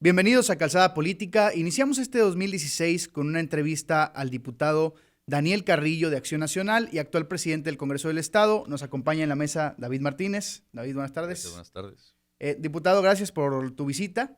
Bienvenidos a Calzada Política. Iniciamos este 2016 con una entrevista al diputado Daniel Carrillo de Acción Nacional y actual presidente del Congreso del Estado. Nos acompaña en la mesa David Martínez. David, buenas tardes. Gracias, buenas tardes. Diputado, gracias por tu visita.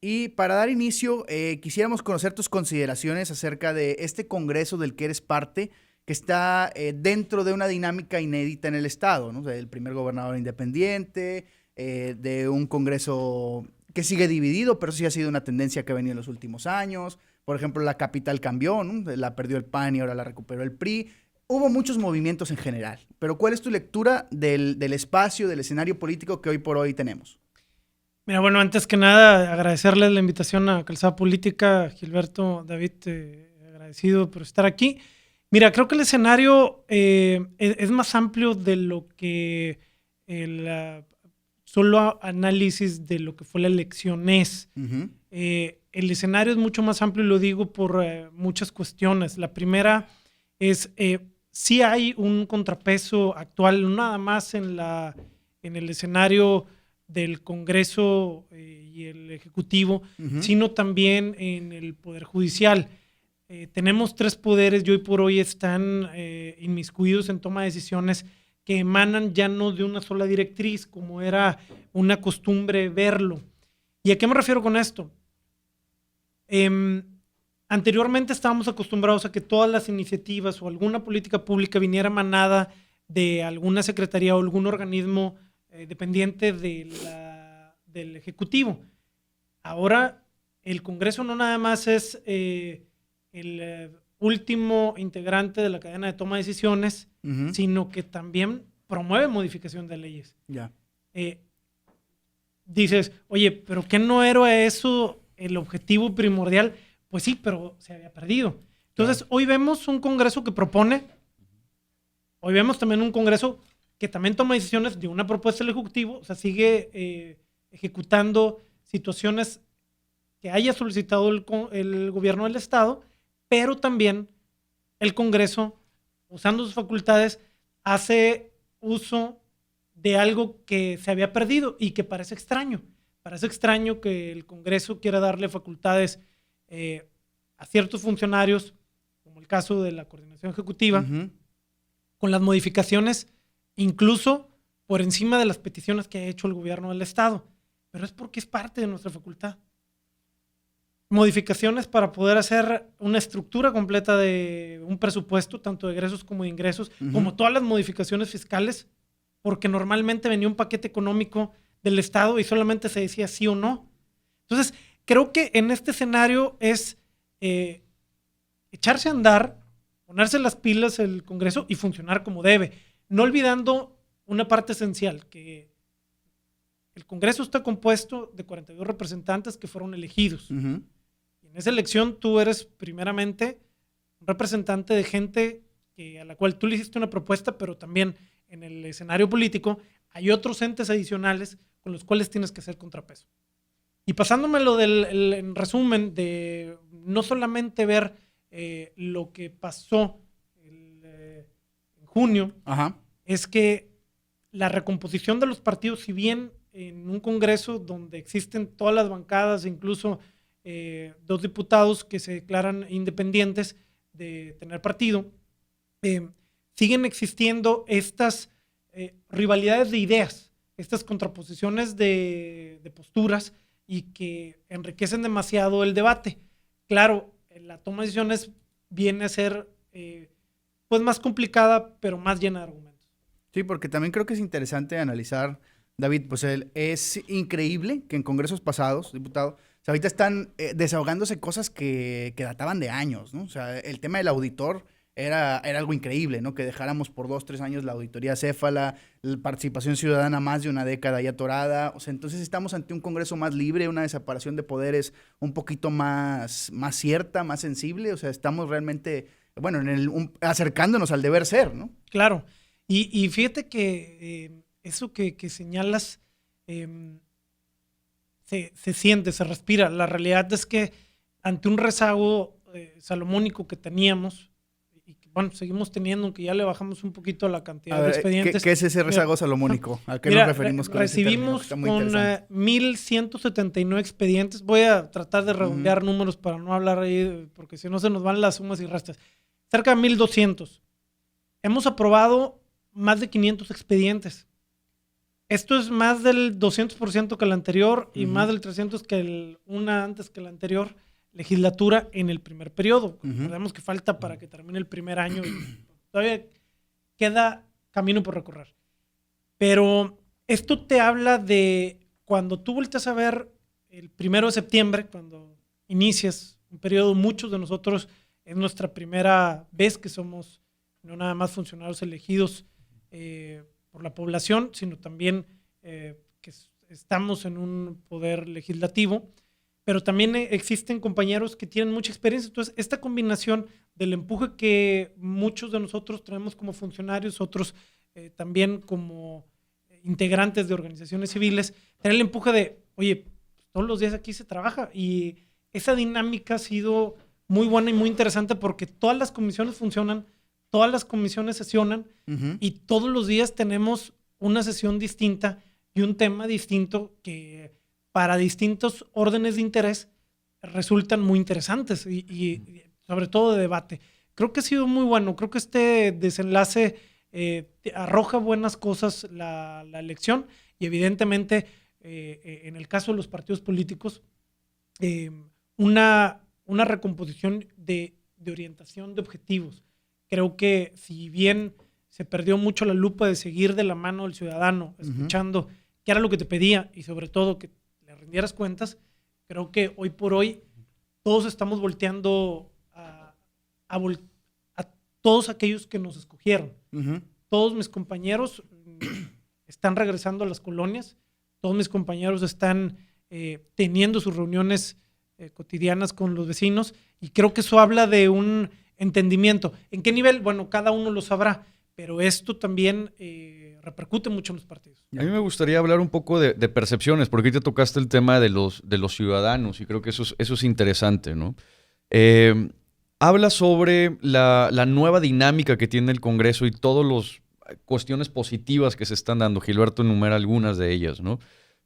Y para dar inicio, quisiéramos conocer tus consideraciones acerca de este Congreso del que eres parte, que está dentro de una dinámica inédita en el Estado, ¿no? O sea, el primer gobernador independiente, de un Congreso que sigue dividido, pero sí ha sido una tendencia que ha venido en los últimos años. Por ejemplo, la capital cambió, ¿no? La perdió el PAN y ahora la recuperó el PRI. Hubo muchos movimientos en general, pero ¿cuál es tu lectura del espacio, del escenario político que hoy por hoy tenemos? Mira, bueno, antes que nada, agradecerles la invitación a Calzada Política. Gilberto, David, agradecido por estar aquí. Mira, creo que el escenario es más amplio de lo que el solo análisis de lo que fue la elección es. El escenario es mucho más amplio y lo digo por muchas cuestiones. La primera es, sí hay un contrapeso actual, no nada más en el escenario del Congreso y el Ejecutivo, sino también en el Poder Judicial. Tenemos tres poderes y hoy por hoy están inmiscuidos en toma de decisiones que emanan ya no de una sola directriz, como era una costumbre verlo. ¿Y a qué me refiero con esto? Anteriormente estábamos acostumbrados a que todas las iniciativas o alguna política pública viniera emanada de alguna secretaría o algún organismo dependiente del Ejecutivo. Ahora el Congreso no nada más es el último integrante de la cadena de toma de decisiones, sino que también promueve modificación de leyes. Dices, oye, ¿pero qué no era eso el objetivo primordial? Pues sí, pero se había perdido. Entonces, hoy vemos un Congreso que propone, hoy vemos también un Congreso que también toma decisiones de una propuesta del Ejecutivo, o sea, sigue ejecutando situaciones que haya solicitado el gobierno del Estado, pero también el Congreso, usando sus facultades, hace uso de algo que se había perdido y que parece extraño. Parece extraño que el Congreso quiera darle facultades a ciertos funcionarios, como el caso de la coordinación ejecutiva, con las modificaciones incluso por encima de las peticiones que ha hecho el gobierno del Estado. Pero es porque es parte de nuestra facultad. Modificaciones para poder hacer una estructura completa de un presupuesto, tanto de egresos como de ingresos, como todas las modificaciones fiscales, porque normalmente venía un paquete económico del Estado y solamente se decía sí o no. Entonces, creo que en este escenario es echarse a andar, ponerse las pilas el Congreso y funcionar como debe. No olvidando una parte esencial, que el Congreso está compuesto de 42 representantes que fueron elegidos. Y en esa elección tú eres primeramente un representante de gente a la cual tú le hiciste una propuesta, pero también en el escenario político hay otros entes adicionales con los cuales tienes que hacer contrapeso. Y pasándome lo en resumen, de no solamente ver lo que pasó en junio, es que la recomposición de los partidos, si bien en un Congreso donde existen todas las bancadas, incluso 2 diputados que se declaran independientes de tener partido, siguen existiendo estas rivalidades de ideas, estas contraposiciones de posturas y que enriquecen demasiado el debate. Claro, la toma de decisiones viene a ser pues más complicada, pero más llena de argumentos. Sí, porque también creo que es interesante analizar, David, pues es increíble que en congresos pasados, diputado, o sea, ahorita están desahogándose cosas que databan de años, ¿no? O sea, el tema del auditor era algo increíble, ¿no? Que dejáramos por 2, 3 años la auditoría céfala, la participación ciudadana más de una década ya atorada. O sea, entonces estamos ante un Congreso más libre, una separación de poderes un poquito más cierta, más sensible. O sea, estamos realmente, bueno, acercándonos al deber ser, ¿no? Claro. Y fíjate que eso que señalas se siente, se respira. La realidad es que ante un rezago salomónico que teníamos, y que bueno, seguimos teniendo, aunque ya le bajamos un poquito la cantidad A de ver, expedientes. ¿qué es ese rezago salomónico? ¿A qué Mira, nos referimos con ese término que recibimos está muy con interesante? 1,179 expedientes. Voy a tratar de redondear Ujú. números para no hablar ahí, porque si no se nos van las sumas y restas. Cerca de 1,200. Hemos aprobado más de 500 expedientes. Esto es más del 200% que el anterior y más del 300% que una antes que la anterior legislatura en el primer periodo. Recordemos que falta para que termine el primer año y todavía queda camino por recorrer. Pero esto te habla de cuando tú volteas a ver el 1 de septiembre, cuando inicias un periodo, muchos de nosotros es nuestra primera vez que somos no nada más funcionarios elegidos por la población, sino también que estamos en un poder legislativo, pero también existen compañeros que tienen mucha experiencia. Entonces, esta combinación del empuje que muchos de nosotros traemos como funcionarios, otros también como integrantes de organizaciones civiles, tener el empuje de, oye, todos los días aquí se trabaja, y esa dinámica ha sido muy buena y muy interesante porque todas las comisiones funcionan, todas las comisiones sesionan y todos los días tenemos una sesión distinta y un tema distinto que para distintos órdenes de interés resultan muy interesantes y sobre todo de debate. Creo que ha sido muy bueno, creo que este desenlace arroja buenas cosas la elección y evidentemente en el caso de los partidos políticos una recomposición de orientación de objetivos. Creo que si bien se perdió mucho la lupa de seguir de la mano del ciudadano, escuchando qué era lo que te pedía y sobre todo que le rindieras cuentas, creo que hoy por hoy todos estamos volteando a todos aquellos que nos escogieron. Todos mis compañeros están regresando a las colonias, todos mis compañeros están teniendo sus reuniones cotidianas con los vecinos y creo que eso habla de un entendimiento. ¿En qué nivel? Bueno, cada uno lo sabrá, pero esto también repercute mucho en los partidos. A mí me gustaría hablar un poco de percepciones, porque ahí te tocaste el tema de los ciudadanos y creo que eso es interesante, ¿no? Habla sobre la nueva dinámica que tiene el Congreso y todas las cuestiones positivas que se están dando. Gilberto enumera algunas de ellas, ¿no?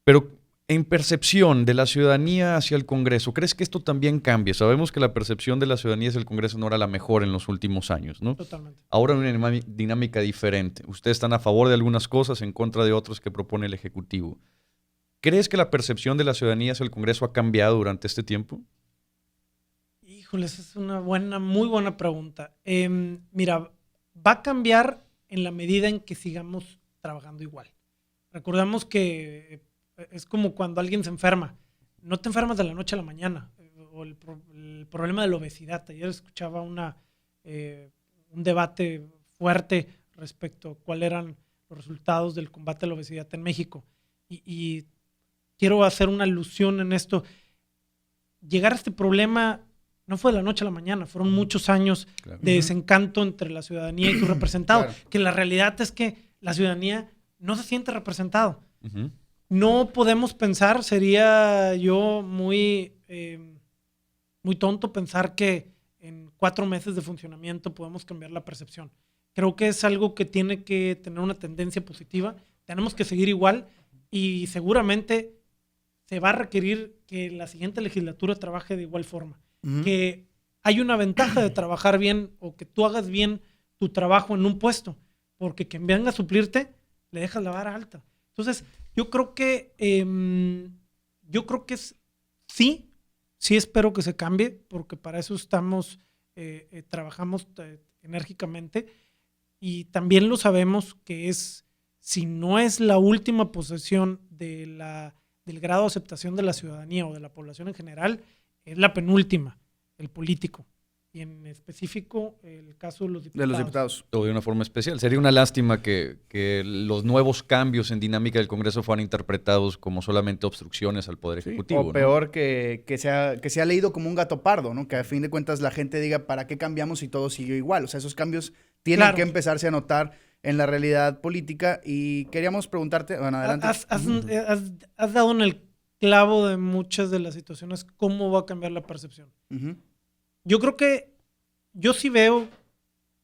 Pero en percepción de la ciudadanía hacia el Congreso, ¿crees que esto también cambie? Sabemos que la percepción de la ciudadanía hacia el Congreso no era la mejor en los últimos años, ¿no? Totalmente. Ahora hay una dinámica diferente. Ustedes están a favor de algunas cosas, en contra de otras que propone el Ejecutivo. ¿Crees que la percepción de la ciudadanía hacia el Congreso ha cambiado durante este tiempo? Híjoles, es una muy buena pregunta. Mira, va a cambiar en la medida en que sigamos trabajando igual. Recordamos que es como cuando alguien se enferma. No te enfermas de la noche a la mañana. O el problema de la obesidad. Ayer escuchaba un debate fuerte respecto a cuáles eran los resultados del combate a la obesidad en México. Y quiero hacer una alusión en esto. Llegar a este problema no fue de la noche a la mañana, fueron muchos años de desencanto entre la ciudadanía y su representado. Claro. Que la realidad es que la ciudadanía no se siente representado. No podemos pensar, sería yo muy tonto pensar que en 4 meses de funcionamiento podemos cambiar la percepción. Creo que es algo que tiene que tener una tendencia positiva. Tenemos que seguir igual y seguramente se va a requerir que la siguiente legislatura trabaje de igual forma. Que hay una ventaja de trabajar bien o que tú hagas bien tu trabajo en un puesto, porque quien venga a suplirte le dejas la vara alta. Entonces, yo creo que sí espero que se cambie, porque para eso estamos, trabajamos enérgicamente y también lo sabemos que si no es la última posesión del grado de aceptación de la ciudadanía o de la población en general, es la penúltima, el político. Y en específico, el caso de los diputados. De los diputados. O de una forma especial. Sería una lástima que los nuevos cambios en dinámica del Congreso fueran interpretados como solamente obstrucciones al Poder Ejecutivo. O peor, ¿no? que sea leído como un gato pardo, ¿no? Que a fin de cuentas la gente diga, ¿para qué cambiamos si todo sigue igual? O sea, esos cambios tienen que empezarse a notar en la realidad política. Y queríamos preguntarte, bueno, adelante. Has dado en el clavo de muchas de las situaciones, cómo va a cambiar la percepción. Yo creo que yo sí veo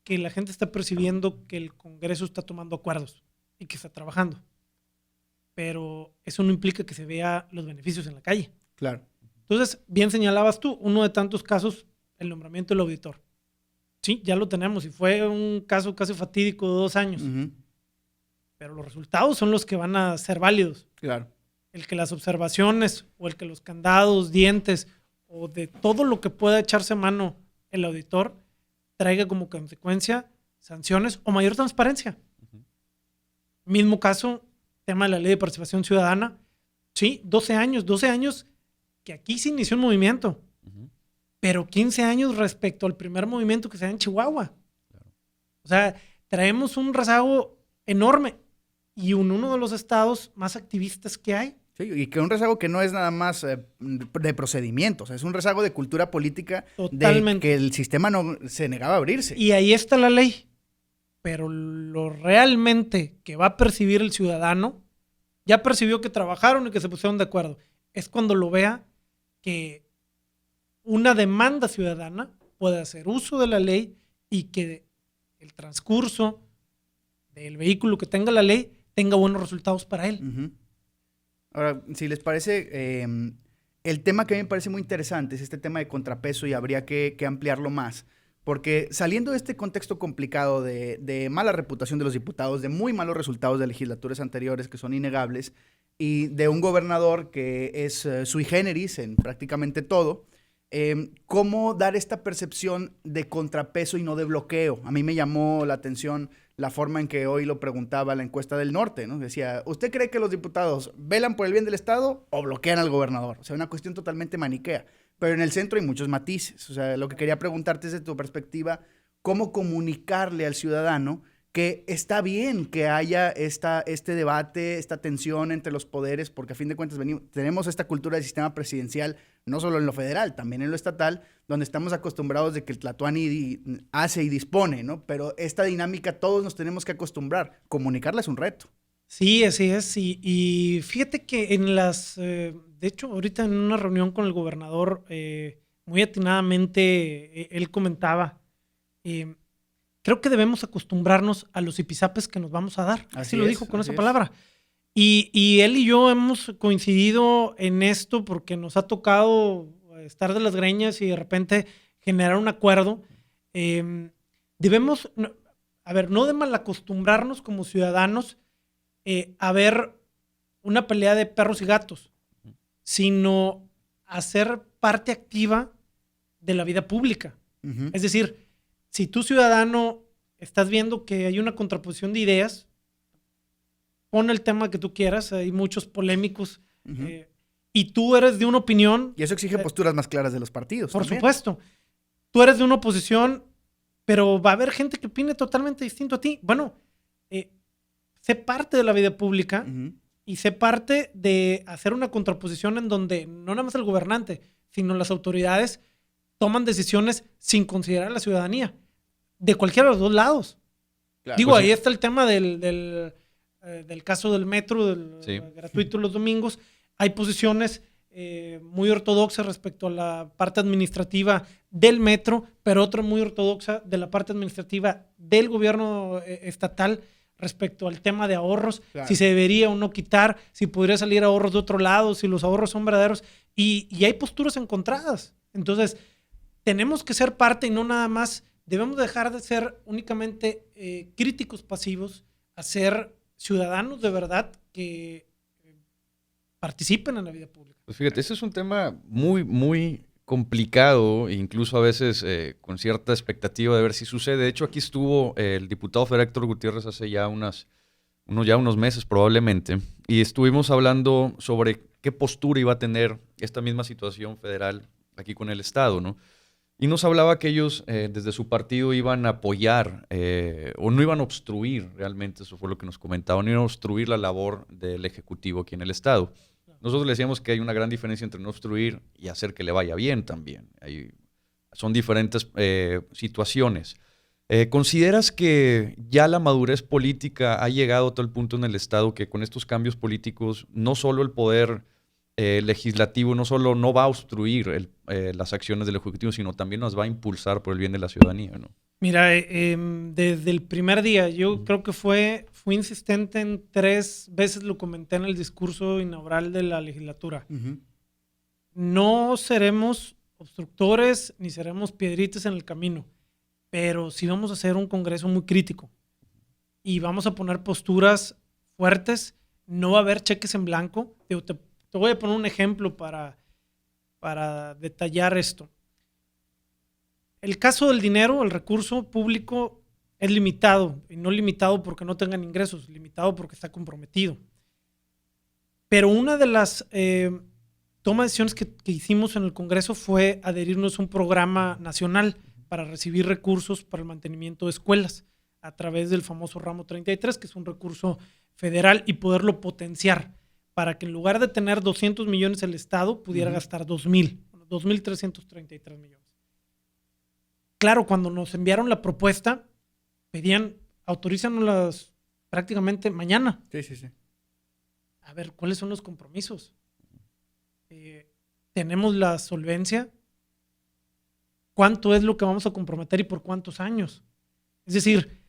que la gente está percibiendo que el Congreso está tomando acuerdos y que está trabajando. Pero eso no implica que se vea los beneficios en la calle. Claro. Entonces, bien señalabas tú, uno de tantos casos, el nombramiento del auditor. Sí, ya lo tenemos y fue un caso casi fatídico de 2 años. Pero los resultados son los que van a ser válidos. Claro. El que las observaciones o el que los candados, dientes o de todo lo que pueda echarse mano el auditor traiga como consecuencia sanciones o mayor transparencia. Mismo caso, tema de la ley de participación ciudadana. Sí, 12 años que aquí se inició un movimiento, pero 15 años respecto al primer movimiento que se da en Chihuahua. Claro. O sea, traemos un rezago enorme y uno de los estados más activistas que hay. Sí, y que un rezago que no es nada más de procedimientos, es un rezago de cultura política. Totalmente. De que el sistema no se negaba a abrirse. Y ahí está la ley. Pero lo realmente que va a percibir el ciudadano, ya percibió que trabajaron y que se pusieron de acuerdo. Es cuando lo vea que una demanda ciudadana puede hacer uso de la ley y que el transcurso del vehículo que tenga la ley tenga buenos resultados para él. Ahora, si les parece, el tema que a mí me parece muy interesante es este tema de contrapeso y habría que ampliarlo más. Porque saliendo de este contexto complicado de mala reputación de los diputados, de muy malos resultados de legislaturas anteriores que son innegables, y de un gobernador que es sui generis en prácticamente todo, ¿cómo dar esta percepción de contrapeso y no de bloqueo? A mí me llamó la atención la forma en que hoy lo preguntaba la encuesta del norte, ¿no? Decía, ¿usted cree que los diputados velan por el bien del Estado o bloquean al gobernador? O sea, una cuestión totalmente maniquea. Pero en el centro hay muchos matices. O sea, lo que quería preguntarte es, desde tu perspectiva, ¿cómo comunicarle al ciudadano que está bien que haya este debate, esta tensión entre los poderes? Porque a fin de cuentas tenemos esta cultura del sistema presidencial, no solo en lo federal, también en lo estatal, donde estamos acostumbrados de que el tlatoani hace y dispone, ¿no? Pero esta dinámica todos nos tenemos que acostumbrar. Comunicarla es un reto. Sí, así es. Y fíjate que de hecho, ahorita en una reunión con el gobernador, muy atinadamente, él comentaba, creo que debemos acostumbrarnos a los zipizapes que nos vamos a dar. Así lo dijo con esa palabra. Y él y yo hemos coincidido en esto porque nos ha tocado estar de las greñas y de repente generar un acuerdo. Debemos, no de mal acostumbrarnos como ciudadanos a ver una pelea de perros y gatos, sino a ser parte activa de la vida pública. Es decir, si tú, ciudadano, estás viendo que hay una contraposición de ideas, pon el tema que tú quieras, hay muchos polémicos, y tú eres de una opinión. Y eso exige posturas más claras de los partidos. Por supuesto. Tú eres de una oposición, pero va a haber gente que opine totalmente distinto a ti. Bueno, sé parte de la vida pública y sé parte de hacer una contraposición en donde no nada más el gobernante, sino las autoridades toman decisiones sin considerar a la ciudadanía, de cualquiera de los dos lados. Claro, digo, pues ahí está el tema del caso del metro, gratuito los domingos. Hay posiciones muy ortodoxas respecto a la parte administrativa del metro, pero otra muy ortodoxa de la parte administrativa del gobierno estatal respecto al tema de ahorros, claro, si se debería o no quitar, si podría salir ahorros de otro lado, si los ahorros son verdaderos, y hay posturas encontradas. Entonces, tenemos que ser parte y no nada más, debemos dejar de ser únicamente críticos pasivos, a ser ciudadanos de verdad que participen en la vida pública. Pues fíjate, ese es un tema muy, muy complicado, incluso a veces con cierta expectativa de ver si sucede. De hecho, aquí estuvo el diputado federal Héctor Gutiérrez hace ya unos meses probablemente, y estuvimos hablando sobre qué postura iba a tener esta misma situación federal aquí con el Estado, ¿no? Y nos hablaba que ellos desde su partido iban a apoyar o no iban a obstruir, realmente eso fue lo que nos comentaban, no iban a obstruir la labor del Ejecutivo aquí en el Estado. Nosotros le decíamos que hay una gran diferencia entre no obstruir y hacer que le vaya bien también. Son diferentes situaciones. ¿Consideras que ya la madurez política ha llegado a tal punto en el Estado que con estos cambios políticos no solo el poder legislativo no solo no va a obstruir las acciones del Ejecutivo, sino también nos va a impulsar por el bien de la ciudadanía, ¿no? Mira, desde el primer día, yo creo que fui insistente en 3 veces, lo comenté en el discurso inaugural de la legislatura. No seremos obstructores ni seremos piedritas en el camino, pero sí vamos a hacer un congreso muy crítico y vamos a poner posturas fuertes. No va a haber cheques en blanco. Te voy a poner un ejemplo para detallar esto. El caso del dinero, el recurso público es limitado, y no limitado porque no tengan ingresos, limitado porque está comprometido. Pero una de las toma de decisiones que hicimos en el Congreso fue adherirnos a un programa nacional para recibir recursos para el mantenimiento de escuelas a través del famoso ramo 33, que es un recurso federal, y poderlo potenciar para que en lugar de tener 200 millones el Estado pudiera gastar 2.333 millones. Claro, cuando nos enviaron la propuesta, pedían, autorízanoslas prácticamente mañana. Sí. A ver, ¿cuáles son los compromisos? ¿Tenemos la solvencia? ¿Cuánto es lo que vamos a comprometer y por cuántos años? Es decir,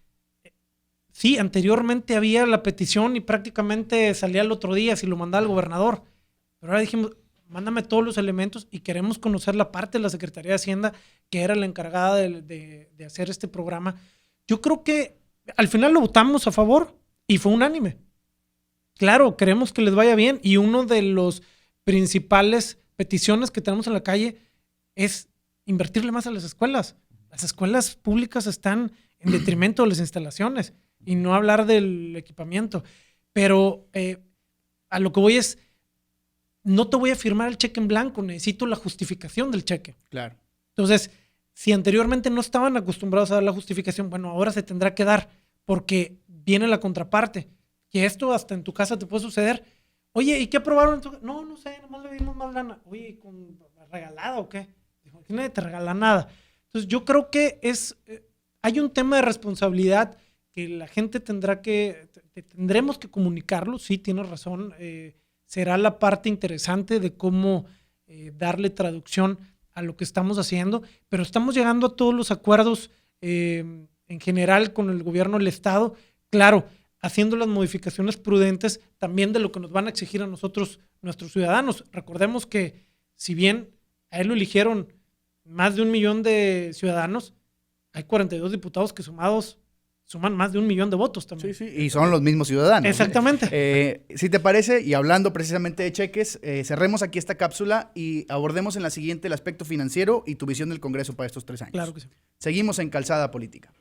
sí, anteriormente había la petición y prácticamente salía el otro día si lo mandaba el gobernador. Pero ahora dijimos, mándame todos los elementos y queremos conocer la parte de la Secretaría de Hacienda que era la encargada de hacer este programa. Yo creo que al final lo votamos a favor y fue unánime. Claro, queremos que les vaya bien y uno de los principales peticiones que tenemos en la calle es invertirle más a las escuelas. Las escuelas públicas están en detrimento de las instalaciones y no hablar del equipamiento. Pero a lo que voy es, no te voy a firmar el cheque en blanco, necesito la justificación del cheque. Claro. Entonces, si anteriormente no estaban acostumbrados a dar la justificación, bueno, ahora se tendrá que dar porque viene la contraparte. Que esto hasta en tu casa te puede suceder. Oye, ¿y qué aprobaron? No sé, nomás le dimos más lana. Oye, ¿con regalada o qué? Dijo, aquí nadie te regala nada. Entonces, yo creo que hay un tema de responsabilidad que la gente tendremos que comunicarlo. Sí, tienes razón. Será la parte interesante de cómo darle traducción a lo que estamos haciendo, pero estamos llegando a todos los acuerdos en general con el gobierno del Estado, claro, haciendo las modificaciones prudentes también de lo que nos van a exigir a nosotros, nuestros ciudadanos. Recordemos que si bien a él lo eligieron más de 1 millón de ciudadanos, hay 42 diputados que suman más de 1 millón de votos también. Sí, y son los mismos ciudadanos. Exactamente. Si te parece, y hablando precisamente de cheques, cerremos aquí esta cápsula y abordemos en la siguiente el aspecto financiero y tu visión del Congreso para estos 3 años. Claro que sí. Seguimos en Calzada Política.